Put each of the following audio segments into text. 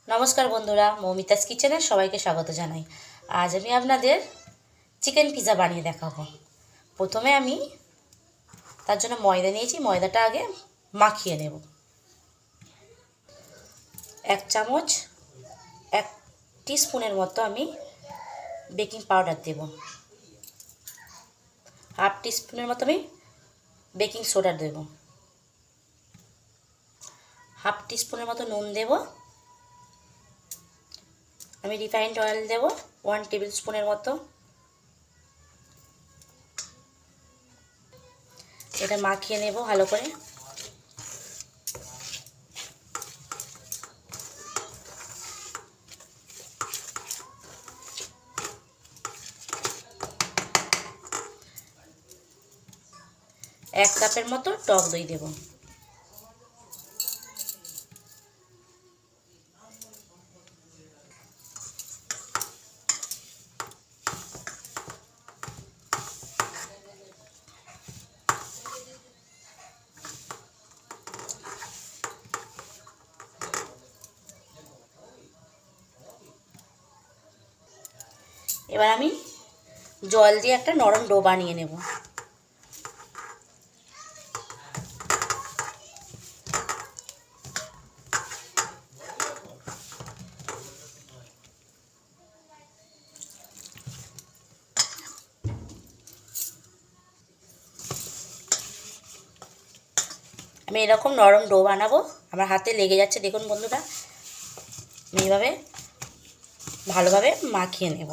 নমস্কার বন্ধুরা, মৌমিতাস কিচেনে সবাইকে স্বাগত জানাই। আজ আমি আপনাদের চিকেন পিৎজা বানিয়ে দেখাবো। প্রথমে আমি তার জন্য ময়দা নিয়েছি। ময়দাটা আগে মাখিয়ে নেব। 1 চামচ 1 টিস্পুনের মতো আমি বেকিং পাউডার দেব। 1/2 টিস্পুনের মতো আমি বেকিং সোডা দেব। 1/2 টিস্পুনের মতো নুন দেব। আমি রিফাইন্ড অয়েল দেব 1 টেবিল স্পুনের মতো। এটা মাখিয়ে নেব ভালো করে। এক কাপের মতো টক দই দেব। এবার আমি জল দিয়ে একটা নরম ডো বানিয়ে নেব। আমি এরকম নরম ডো বানাবো। আমার হাতে লেগে যাচ্ছে, দেখুন বন্ধুরা। আমি এইভাবে ভালোভাবে মাখিয়ে নেব।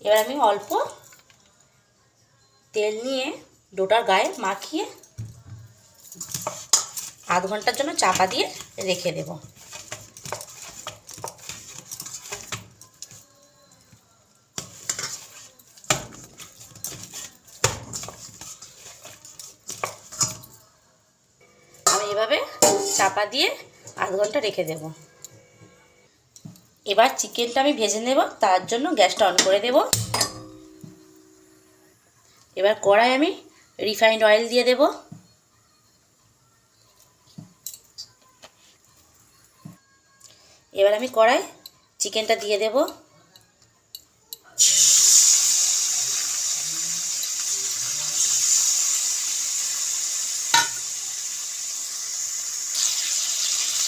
এবার আমি অল্প তেল নিয়ে ডোটার গায়ে মাখিয়ে আধ ঘন্টার জন্য চাপা দিয়ে রেখে দেব। আমি এভাবে চাপা দিয়ে আধ ঘন্টা রেখে দেব। এবার চিকেনটা আমি ভেজে নেব। তার জন্য গ্যাসটা অন করে দেব। এবার কড়াই আমি রিফাইন্ড অয়েল দিয়ে দেব। এবার আমি কড়াই চিকেনটা দিয়ে দেব।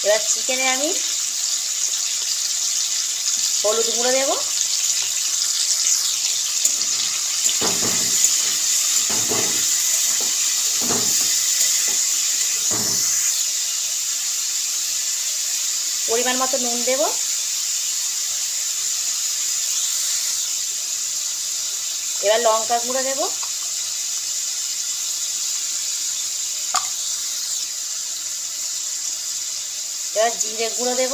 এবার চিকেনে আমি হলুদ গুঁড়ো দেব। পরিমাণ মতো নুন দেব। এবার লঙ্কা গুঁড়ো দেব। এবার জিরে গুঁড়ো দেব।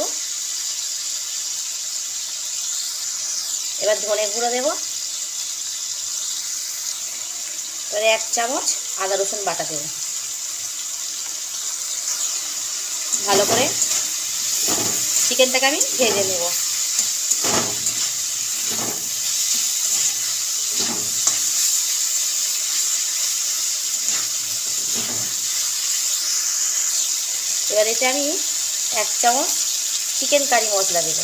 এবার ধনে গুঁড়ো দেব। এবার 1 চামচ আদা রসুন বাটা দেব। ভালো করে চিকেনটাকে আমি ভেজে নেব। এবার এতে আমি 1 চামচ চিকেন কারি মশলা দেব।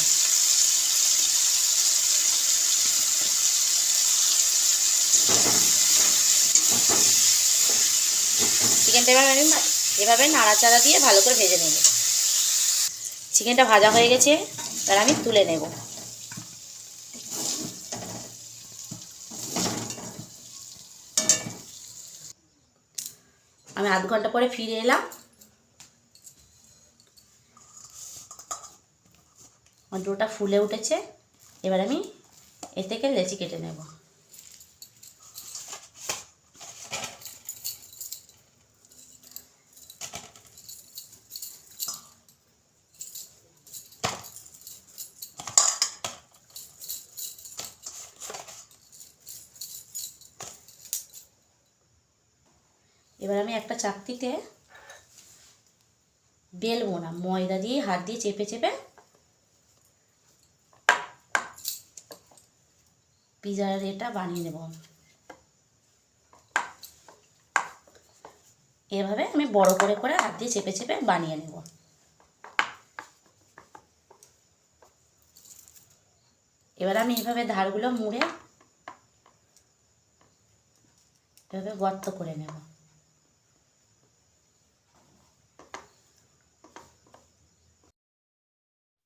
চিকেনটা এবার আমি এভাবে নাড়াচাড়া দিয়ে ভালো করে ভেজে নেব। চিকেনটা ভাজা হয়ে গেছে, তার আমি তুলে নেব। আমি আধ ঘন্টা পরে ফিরে এলাম। আমার ডোটা ফুলে উঠেছে। এবার আমি এ থেকে লেচি কেটে নেব। এবার আমি একটা চাকতিতে বেলবো না, ময়দা দিয়ে হাত দিয়ে চেপে চেপে পিৎজার এটা বানিয়ে নেব। এভাবে আমি বড় করে হাত দিয়ে চেপে চেপে বানিয়ে নেব। এবার আমি এভাবে ধারগুলো মুড়ে এভাবে গর্ত করে নেব।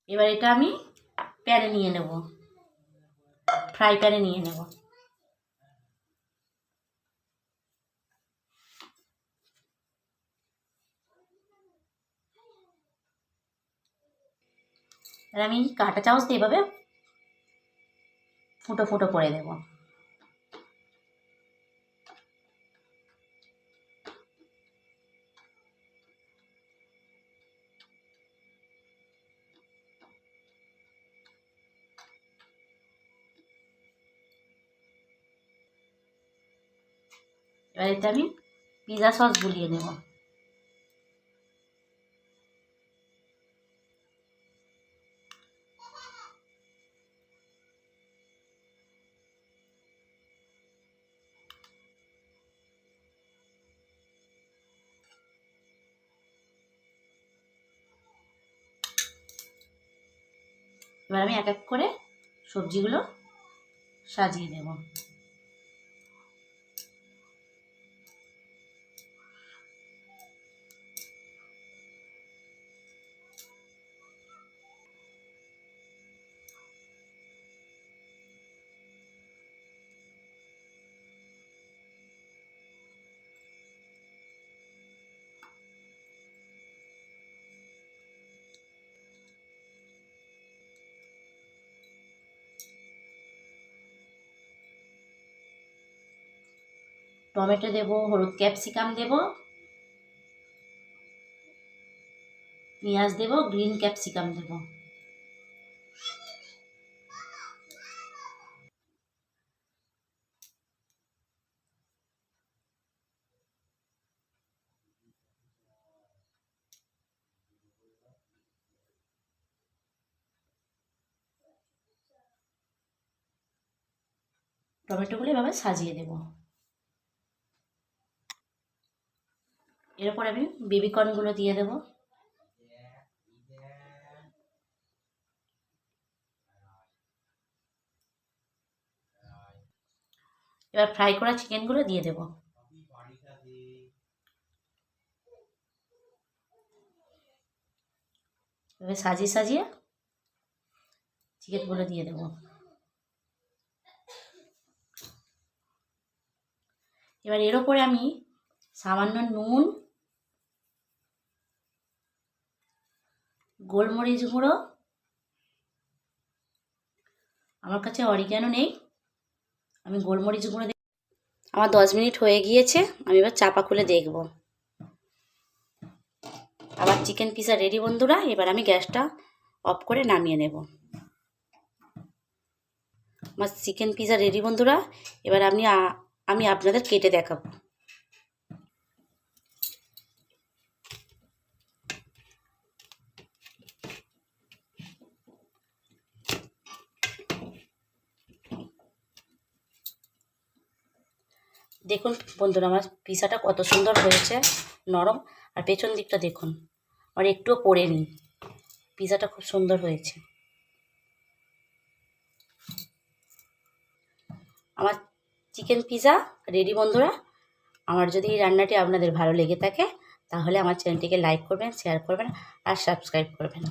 এবার এটা আমি প্যানে নিয়ে নেব, ফ্রাই প্যানে নিয়ে নেব। আর আমি কাঁটা চামচ দিয়ে এভাবে ফুটো ফুটো করে দেব। এবার এটা আমি পিৎজা সস গুলিয়ে নেব। এবার আমি এক এক করে সবজিগুলো সাজিয়ে দেব। টমেটো দেব, হলুদ ক্যাপসিকাম দেব, পেঁয়াজ দেব, গ্রিন ক্যাপসিকাম দেব। টমেটোগুলো এভাবে সাজিয়ে দেব। এরপর আমি বেবিকর্নগুলো দিয়ে দেব। এবার ফ্রাই করা চিকেনগুলো দিয়ে দেব। এভাবে সাজিয়ে সাজিয়ে চিকেনগুলো দিয়ে দেব। এবার এর ওপরে আমি সামান্য নুন, গোলমরিচ গুঁড়ো, আমার কাছে অরিগ্যানো নেই, আমি গোলমরিচ গুঁড়ো দিই। আমার 10 মিনিট হয়ে গিয়েছে, আমি এবার চাপা খুলে দেখব। আবার চিকেন পিৎজা রেডি বন্ধুরা। এবার আমি গ্যাসটা অফ করে নামিয়ে নেব। আমার চিকেন পিৎজা রেডি বন্ধুরা। এবার আমি আপনাদের কেটে দেখাবো। দেখুন বন্ধুরা, আমার পিৎজাটা কত সুন্দর হয়েছে, নরম। আর পেছন দিকটা দেখুন, আর একটুও পড়েনি। পিৎজাটা খুব সুন্দর হয়েছে। আমার চিকেন পিৎজা রেডি বন্ধুরা। আমার যদি এই রান্নাটি আপনাদের ভালো লেগে থাকে তাহলে আমার চ্যানেলটিকে লাইক করবেন, শেয়ার করবেন আর সাবস্ক্রাইব করবেন।